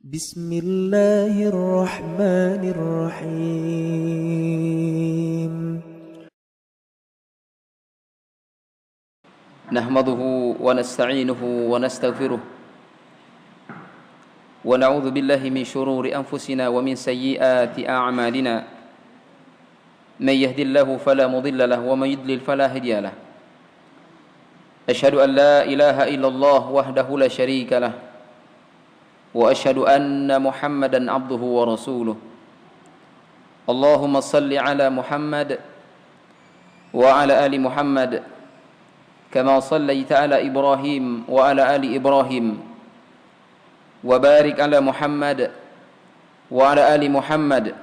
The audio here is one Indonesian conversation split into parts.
بسم الله الرحمن الرحيم نحمده ونستعينه ونستغفره ونعوذ بالله من شرور أنفسنا ومن سيئات أعمالنا من يهد الله فلا مضل له ومن يضلل فلا هادي له أشهد أن لا إله إلا الله وحده لا شريك له وأشهد أن محمدا عبده ورسوله اللهم صل على محمد وعلى آل محمد كما صليت على إبراهيم وعلى آل إبراهيم وبارك على محمد وعلى آل محمد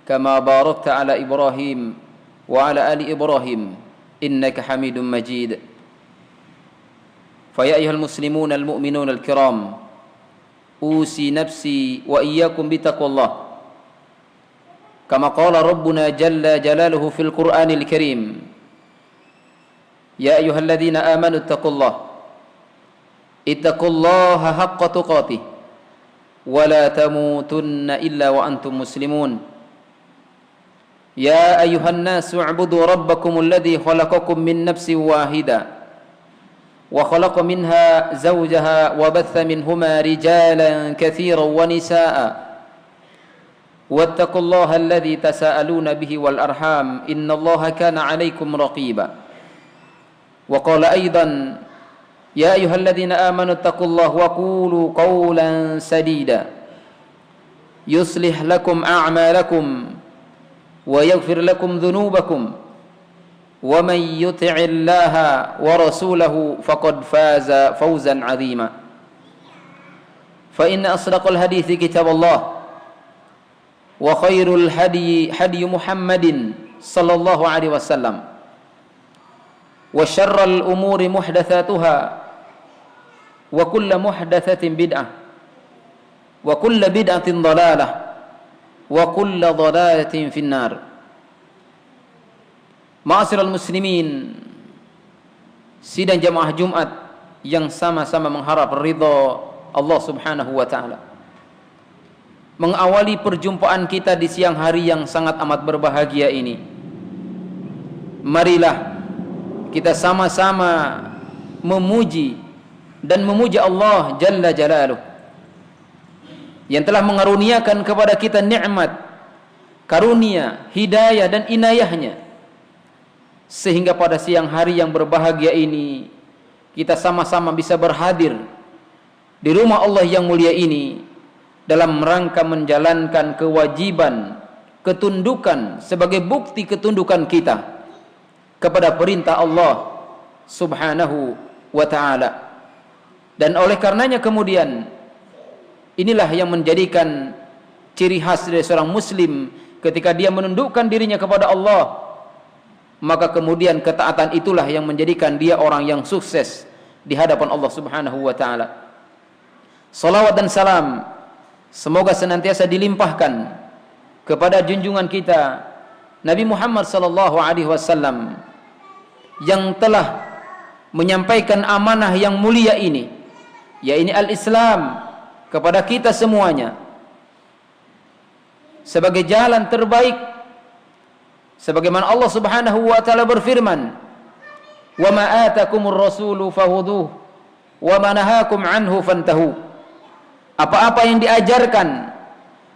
كما باركت على إبراهيم وعلى آل إبراهيم إنك حميد مجيد فيا أيها المسلمون المؤمنون الكرام أوصي نفسي وإياكم بتقوى الله كما قال ربنا جل جلاله في القرآن الكريم يا أيها الذين آمنوا اتقوا الله حق تقاته ولا تموتن إلا وأنتم مسلمون يا أيها الناس اعبدوا ربكم الذي خلقكم من نفس واحدة وخلق منها زوجها وبث منهما رجالا كثيرا ونساء واتقوا الله الذي تساءلون به والأرحام إن الله كان عليكم رقيبا وقال أيضا يا أيها الذين آمنوا اتقوا الله وقولوا قولا سديدا يصلح لكم أعمالكم ويغفر لكم ذنوبكم ومن يطع الله ورسوله فقد فاز فوزا عظيما فإن أصدق الحديث كتاب الله وخير الهدي هدي محمد صلى الله عليه وسلم وشر الأمور محدثاتها وكل محدثة بدعة وكل بدعة ضلالة وكل ضلالة في النار. Ma'asyiral muslimin, sidang jamaah Jumat yang sama-sama mengharap ridha Allah Subhanahu wa taala. Mengawali perjumpaan kita di siang hari yang sangat amat berbahagia ini, marilah kita sama-sama memuji dan memuja Allah Jalla Jalaluh yang telah mengaruniakan kepada kita nikmat, karunia, hidayah dan inayahnya, sehingga pada siang hari yang berbahagia ini kita sama-sama bisa berhadir di rumah Allah yang mulia ini dalam rangka menjalankan kewajiban ketundukan sebagai bukti ketundukan kita kepada perintah Allah Subhanahu wa ta'ala. Dan oleh karenanya kemudian inilah yang menjadikan ciri khas dari seorang muslim ketika dia menundukkan dirinya kepada Allah, maka kemudian ketaatan itulah yang menjadikan dia orang yang sukses di hadapan Allah Subhanahu wa taala. Salawat dan salam semoga senantiasa dilimpahkan kepada junjungan kita Nabi Muhammad sallallahu alaihi wasallam yang telah menyampaikan amanah yang mulia ini, yaitu al-Islam, kepada kita semuanya sebagai jalan terbaik. Sebagaimana Allah Subhanahu wa taala berfirman, "Wa ma atakumur rasulu fakhudhuhu wa ma nahakum anhu fantahu." Apa-apa yang diajarkan,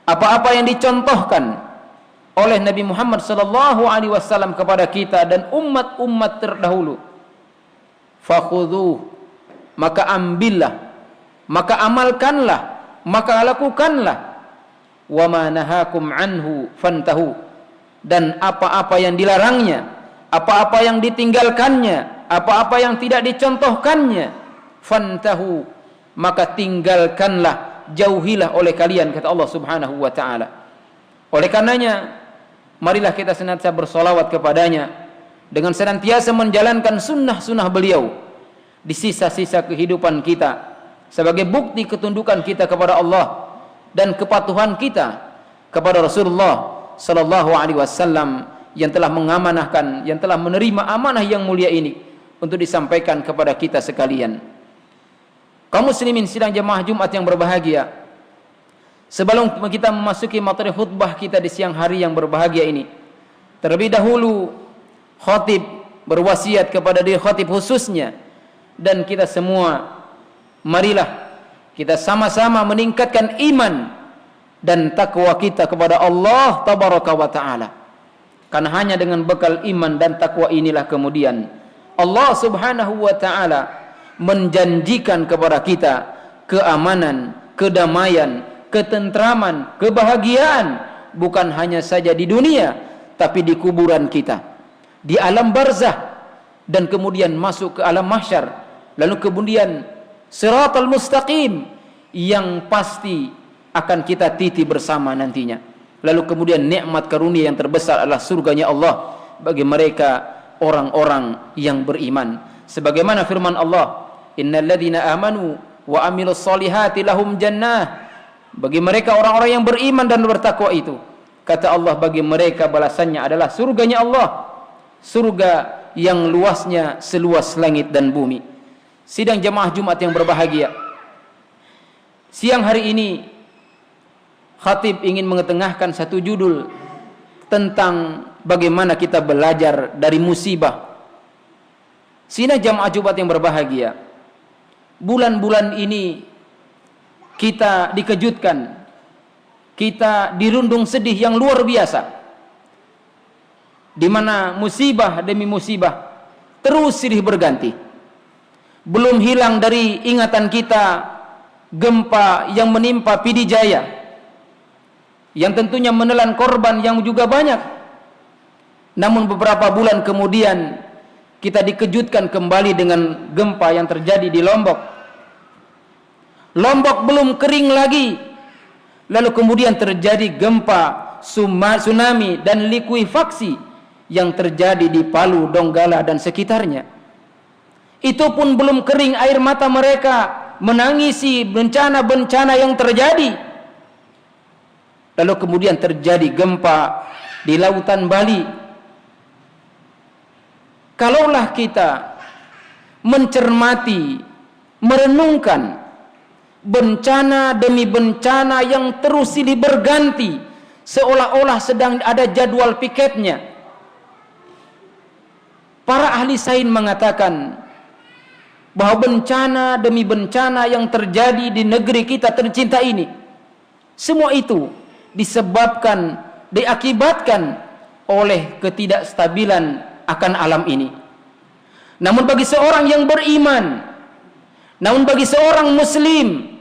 apa-apa yang dicontohkan oleh Nabi Muhammad sallallahu alaihi wasallam kepada kita dan umat-umat terdahulu, fakhudhuhu, maka ambillah, maka amalkanlah, maka lakukanlah. Wa ma nahakum anhu fantahu, dan apa-apa yang dilarangnya, apa-apa yang ditinggalkannya, apa-apa yang tidak dicontohkannya, fantahu, maka tinggalkanlah, jauhilah oleh kalian, kata Allah Subhanahu wa taala. Oleh karenanya marilah kita senantiasa bersolawat kepadanya dengan senantiasa menjalankan sunnah-sunnah beliau di sisa-sisa kehidupan kita sebagai bukti ketundukan kita kepada Allah dan kepatuhan kita kepada Rasulullah sallallahu alaihi wasallam yang telah mengamanahkan, yang telah menerima amanah yang mulia ini untuk disampaikan kepada kita sekalian. Kaum muslimin sidang jemaah Jumat yang berbahagia, Sebelum kita memasuki materi khutbah kita di siang hari yang berbahagia ini, terlebih dahulu khatib berwasiat kepada diri khatib khususnya dan kita semua, marilah kita sama-sama meningkatkan iman dan takwa kita kepada Allah tabaraka wa ta'ala. Karena hanya dengan bekal iman dan takwa inilah kemudian Allah subhanahu wa ta'ala menjanjikan kepada kita keamanan, kedamaian, ketentraman, kebahagiaan, bukan hanya saja di dunia tapi di kuburan kita, di alam barzah, dan kemudian masuk ke alam mahsyar, lalu kemudian siratal mustaqim yang pasti akan kita titi bersama nantinya. Lalu kemudian nikmat karunia yang terbesar adalah surganya Allah bagi mereka orang-orang yang beriman. Sebagaimana firman Allah, innal ladzina amanu wa amilus solihati lahum jannah. Bagi mereka orang-orang yang beriman dan bertakwa itu, kata Allah, bagi mereka balasannya adalah surganya Allah, surga yang luasnya seluas langit dan bumi. Sidang jemaah Jumat yang berbahagia, siang hari ini khatib ingin mengetengahkan satu judul tentang bagaimana kita belajar dari musibah. Sidang jemaah Jumat yang berbahagia, bulan-bulan ini kita dikejutkan, kita dirundung sedih yang luar biasa, di mana musibah demi musibah terus silih berganti. Belum hilang dari ingatan kita gempa yang menimpa Pidijaya, yang tentunya menelan korban yang juga banyak. Namun beberapa bulan kemudian kita dikejutkan kembali dengan gempa yang terjadi di Lombok. Lombok belum kering lagi, lalu kemudian terjadi gempa, tsunami dan likuifaksi yang terjadi di Palu, Donggala dan sekitarnya. Itu pun belum kering air mata mereka menangisi bencana-bencana yang terjadi. Lalu kemudian terjadi gempa di lautan Bali. Kalaulah kita mencermati, merenungkan bencana demi bencana yang terus silih berganti, seolah-olah sedang ada jadwal piketnya. Para ahli sains mengatakan bahwa bencana demi bencana yang terjadi di negeri kita tercinta ini, semua itu disebabkan, diakibatkan oleh ketidakstabilan akan alam ini. Namun bagi seorang yang beriman, namun bagi seorang muslim,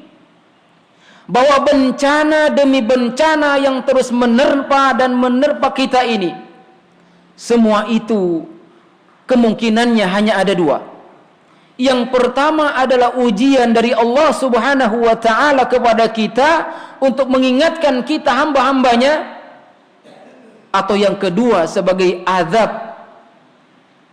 bahwa bencana demi bencana yang terus menerpa dan menerpa kita ini, semua itu kemungkinannya hanya ada dua. Yang pertama adalah ujian dari Allah subhanahu wa ta'ala kepada kita untuk mengingatkan kita hamba-hambanya, atau yang kedua sebagai azab,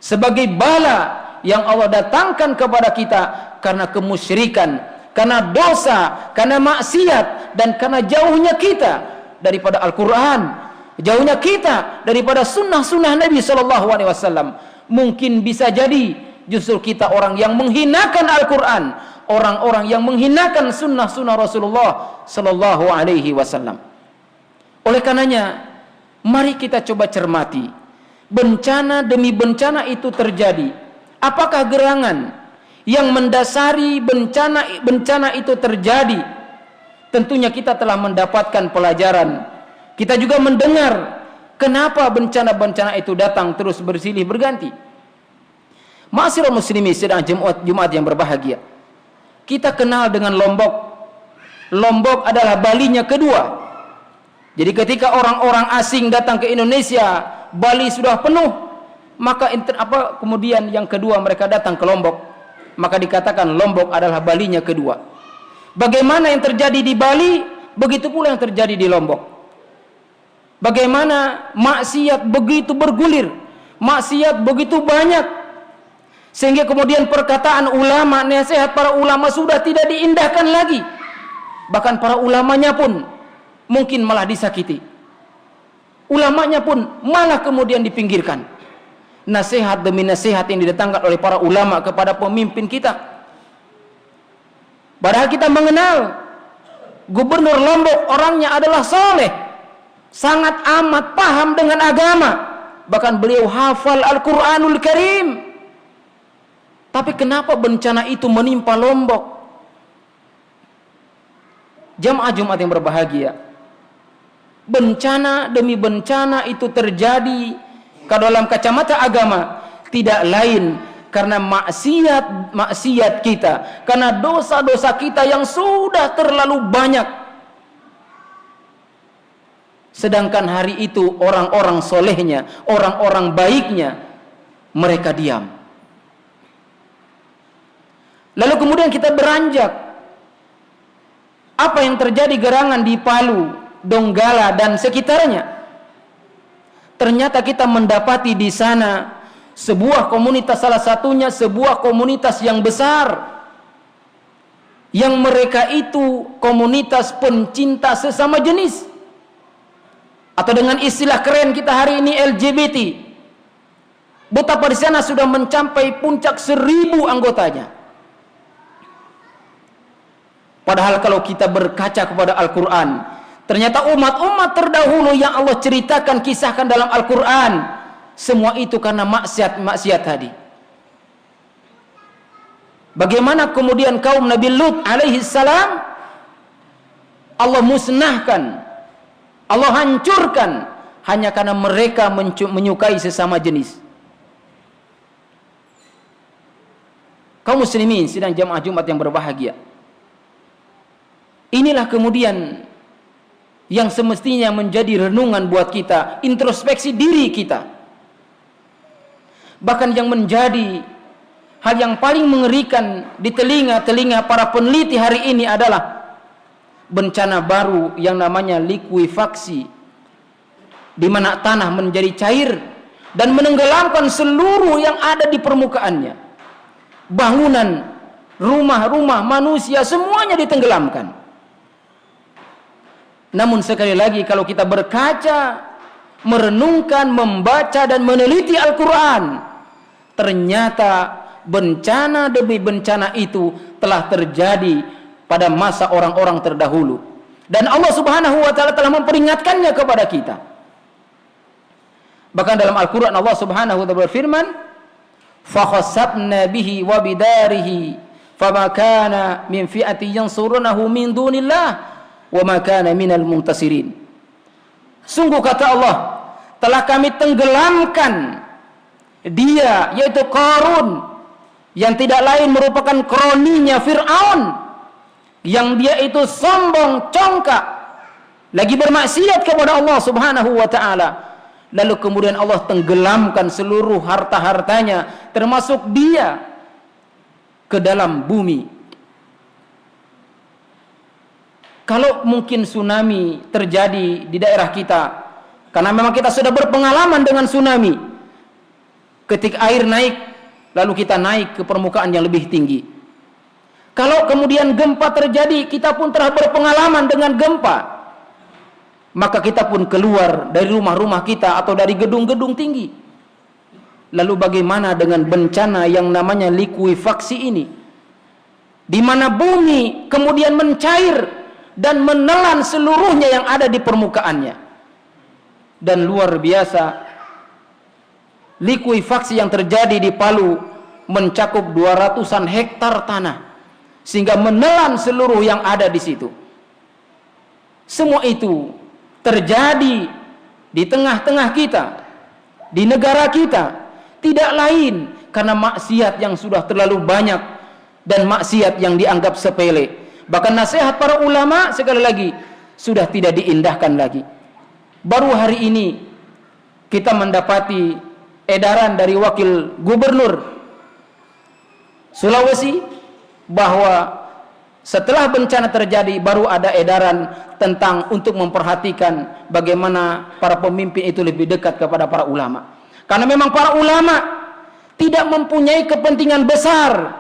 sebagai bala yang Allah datangkan kepada kita karena kemusyrikan, karena dosa, karena maksiat, dan karena jauhnya kita daripada Al-Quran, jauhnya kita daripada sunnah-sunnah Nabi SAW. Mungkin bisa jadi justru kita orang yang menghinakan Al-Quran, orang-orang yang menghinakan sunnah-sunnah Rasulullah SAW. Oleh karenanya, mari kita coba cermati, bencana demi bencana itu terjadi. Apakah gerangan yang mendasari bencana itu terjadi? Tentunya kita telah mendapatkan pelajaran. Kita juga mendengar kenapa bencana-bencana itu datang terus bersilih berganti. Ma'asyiral muslimin sidang Jumat yang berbahagia, kita kenal dengan Lombok. Lombok adalah Balinya kedua. Jadi ketika orang-orang asing datang ke Indonesia, Bali sudah penuh, maka kemudian yang kedua mereka datang ke Lombok, maka dikatakan Lombok adalah Balinya kedua. Bagaimana yang terjadi di Bali, begitu pula yang terjadi di Lombok. Bagaimana maksiat begitu bergulir, maksiat begitu banyak, sehingga kemudian perkataan ulama, nasihat para ulama sudah tidak diindahkan lagi. Bahkan para ulamanya pun mungkin malah disakiti. Ulamanya pun malah kemudian dipinggirkan. Nasihat demi nasihat yang didatangkan oleh para ulama kepada pemimpin kita. Padahal kita mengenal Gubernur Lombok orangnya adalah soleh, sangat amat paham dengan agama, bahkan beliau hafal Al-Quranul Karim. Tapi kenapa bencana itu menimpa Lombok? Jamaah Jumat yang berbahagia, bencana demi bencana itu terjadi kalau dalam kacamata agama tidak lain karena maksiat kita, karena dosa-dosa kita yang sudah terlalu banyak. Sedangkan hari itu orang-orang solehnya, orang-orang baiknya, mereka diam. Lalu kemudian kita beranjak. Apa yang terjadi gerangan di Palu, Donggala dan sekitarnya? Ternyata kita mendapati di sana sebuah komunitas, salah satunya sebuah komunitas yang besar, yang mereka itu komunitas pencinta sesama jenis, atau dengan istilah keren kita hari ini LGBT. Betapa di sana sudah mencapai puncak 1.000 anggotanya. Padahal kalau kita berkaca kepada Al-Quran, ternyata umat-umat terdahulu yang Allah ceritakan, kisahkan dalam Al-Quran, semua itu karena maksiat tadi. Bagaimana kemudian kaum Nabi Lut alaihi salam Allah musnahkan, Allah hancurkan hanya karena mereka menyukai sesama jenis. Kaum muslimin sidang jamaah Jumat yang berbahagia, inilah kemudian yang semestinya menjadi renungan buat kita, introspeksi diri kita. Bahkan yang menjadi hal yang paling mengerikan di telinga-telinga para peneliti hari ini adalah bencana baru yang namanya likuifaksi, di mana tanah menjadi cair dan menenggelamkan seluruh yang ada di permukaannya. Bangunan, rumah-rumah manusia semuanya ditenggelamkan. Namun sekali lagi kalau kita berkaca, merenungkan, membaca dan meneliti Al-Quran, ternyata bencana demi bencana itu telah terjadi pada masa orang-orang terdahulu, dan Allah Subhanahu wa taala telah memperingatkannya kepada kita. Bahkan dalam Al-Quran Allah Subhanahu wa taala berfirman, "Fakhasabna bihi wa bidarihi fama kana min fi'ati yansurunahu min dunillah wa ma kana minal muntasirin." Sungguh kata Allah, telah kami tenggelamkan dia, yaitu Qarun, yang tidak lain merupakan kroninya Fir'aun, yang dia itu sombong, congkak, lagi bermaksiat kepada Allah Subhanahu wa ta'ala. Lalu kemudian Allah tenggelamkan seluruh harta-hartanya, termasuk dia, ke dalam bumi. Kalau mungkin tsunami terjadi di daerah kita, karena memang kita sudah berpengalaman dengan tsunami, ketika air naik, lalu kita naik ke permukaan yang lebih tinggi. Kalau kemudian gempa terjadi, kita pun telah berpengalaman dengan gempa, maka kita pun keluar dari rumah-rumah kita atau dari gedung-gedung tinggi. Lalu bagaimana dengan bencana yang namanya likuifaksi ini, di mana bumi kemudian mencair dan menelan seluruhnya yang ada di permukaannya. Dan luar biasa, likuifaksi yang terjadi di Palu mencakup 200-an hektar tanah, sehingga menelan seluruh yang ada di situ. Semua itu terjadi di tengah-tengah kita, di negara kita, tidak lain karena maksiat yang sudah terlalu banyak dan maksiat yang dianggap sepele. Bahkan nasihat para ulama sekali lagi sudah tidak diindahkan lagi. Baru hari ini kita mendapati edaran dari wakil gubernur Sulawesi bahwa setelah bencana terjadi baru ada edaran tentang untuk memperhatikan bagaimana para pemimpin itu lebih dekat kepada para ulama. Karena memang para ulama tidak mempunyai kepentingan besar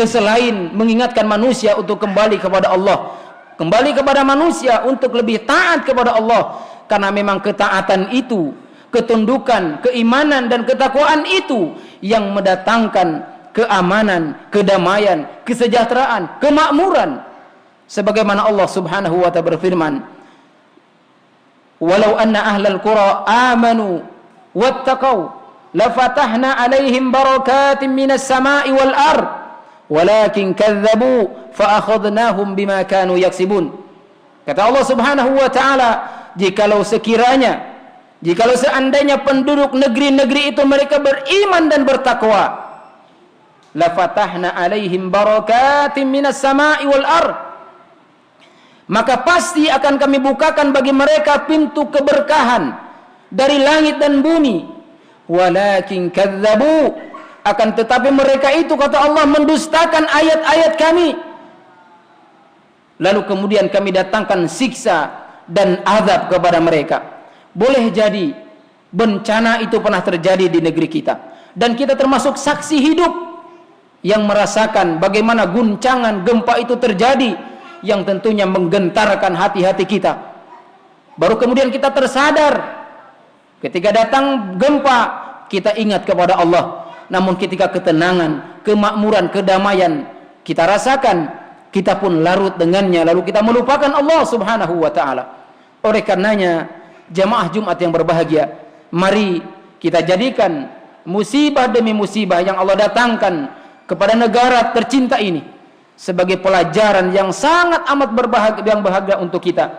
selain mengingatkan manusia untuk kembali kepada Allah, kembali kepada manusia untuk lebih taat kepada Allah. Karena memang ketaatan itu, ketundukan, keimanan dan ketakwaan itu yang mendatangkan keamanan, kedamaian, kesejahteraan, kemakmuran. Sebagaimana Allah Subhanahu wa ta'ala berfirman, "Walau anna ahlal qura amanu wattaqau lafatahna 'alaihim barakatin minas sama'i wal ard walakin kadzdzabu fa akhadnahum bima kanu yaksibun." Kata Allah Subhanahu wa ta'ala, jikalau seandainya penduduk negeri-negeri itu mereka beriman dan bertakwa, la fatahna alaihim barakatim minas sama'i wal ard, maka pasti akan kami bukakan bagi mereka pintu keberkahan dari langit dan bumi. Walakin kadzdzabu, akan tetapi mereka itu, kata Allah, mendustakan ayat-ayat kami. Lalu kemudian kami datangkan siksa dan azab kepada mereka. Boleh jadi bencana itu pernah terjadi di negeri kita, dan kita termasuk saksi hidup yang merasakan bagaimana guncangan gempa itu terjadi, yang tentunya menggentarkan hati-hati kita. Baru kemudian kita tersadar, ketika datang gempa kita ingat kepada Allah. Namun ketika ketenangan, kemakmuran, kedamaian kita rasakan, kita pun larut dengannya, lalu kita melupakan Allah Subhanahu wa ta'ala. Oleh karenanya, jamaah Jumat yang berbahagia, mari kita jadikan musibah demi musibah yang Allah datangkan kepada negara tercinta ini sebagai pelajaran yang sangat amat berbahagia untuk kita,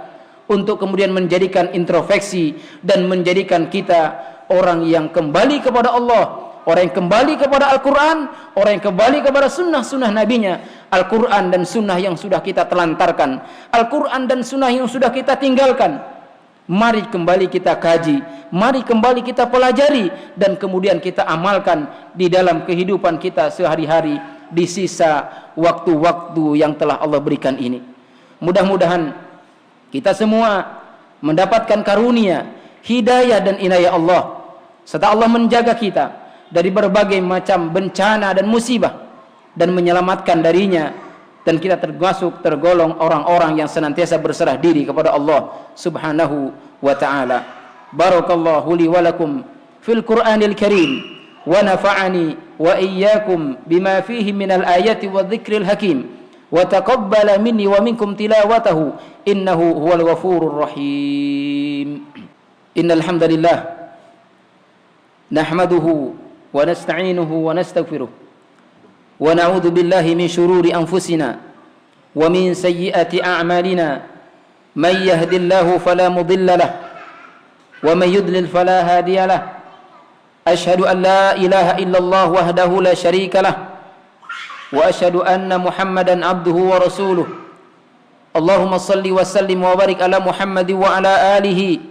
untuk kemudian menjadikan introspeksi dan menjadikan kita orang yang kembali kepada Allah, orang yang kembali kepada Al-Quran, orang yang kembali kepada sunnah-sunnah nabinya. Al-Quran dan sunnah yang sudah kita telantarkan, Al-Quran dan sunnah yang sudah kita tinggalkan, mari kembali kita kaji, mari kembali kita pelajari, dan kemudian kita amalkan di dalam kehidupan kita sehari-hari di sisa waktu-waktu yang telah Allah berikan ini. Mudah-mudahan kita semua mendapatkan karunia, hidayah dan inayah Allah, serta Allah menjaga kita dari berbagai macam bencana dan musibah dan menyelamatkan darinya, dan kita tergolong orang-orang yang senantiasa berserah diri kepada Allah Subhanahu wa ta'ala. Barakallahu li wa lakum fil Qur'anil Karim, wa nafa'ani wa iyyakum bima fihi minal ayati wa dhikril hakim, wa taqabbala minni wa minkum tilawatahu innahu huwal ghafurur rahim. Innal hamdalillah nahmaduhu wa nasta'inuhu wa nastaghfiruh wa na'udzu billahi min shururi anfusina wa min sayyiati a'malina, may yahdihillahu fala mudilla lahu wa may yudlil fala hadiya lahu. Ashhadu an la ilaha illallah wahdahu la syarika lahu wa ashhadu anna Muhammadan abduhu wa rasuluh. Allahumma salli wa sallim wa barik ala Muhammad wa ala alihi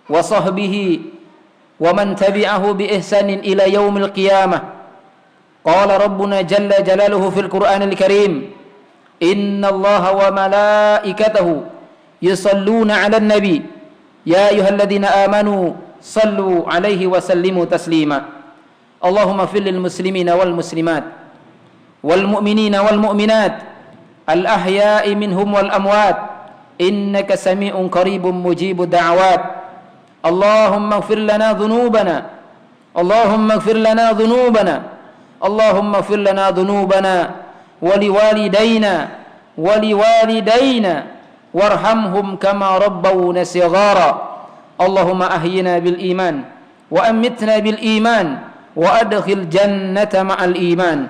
wa sahbihi wa man tabi'ahu bi ihsanin ila yaumil qiyamah. Qala rabbuna jalla jalaluhu fil Qur'anil Karim, inna Allaha wa malaikatahu yusalluna 'alan nabi ya ayyuhalladzina amanu sallu 'alaihi wa sallimu taslima. Allahumma fil lil muslimina wal muslimat wal mu'minina wal mu'minat al ahya'i minhum wal amwat innaka sami'un qaribun mujibud da'awat. Allahumma ighfir lana dhunubana, Allahumma ighfir lana dhunubana, Allahumma ighfir lana dhunubana wa liwalidayna warhamhum kama rabbawna shighara. Allahumma ahyina bil iman wa amitna bil iman wa adkhil jannata ma'al iman.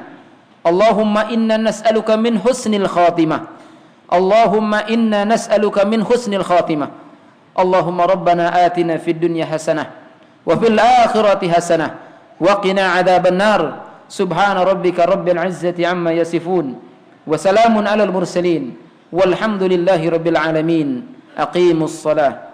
Allahumma inna nas'aluka min husnil khatimah, Allahumma inna nas'aluka min husnil khatimah. Allahumma rabbana atina fid dunya hasanah wa fil akhirati hasanah wa qina adzaban nar. Subhana rabbika rabbil izzati amma yasifun wa salamun alal mursalin walhamdulillahi rabbil alamin. Aqimus salah.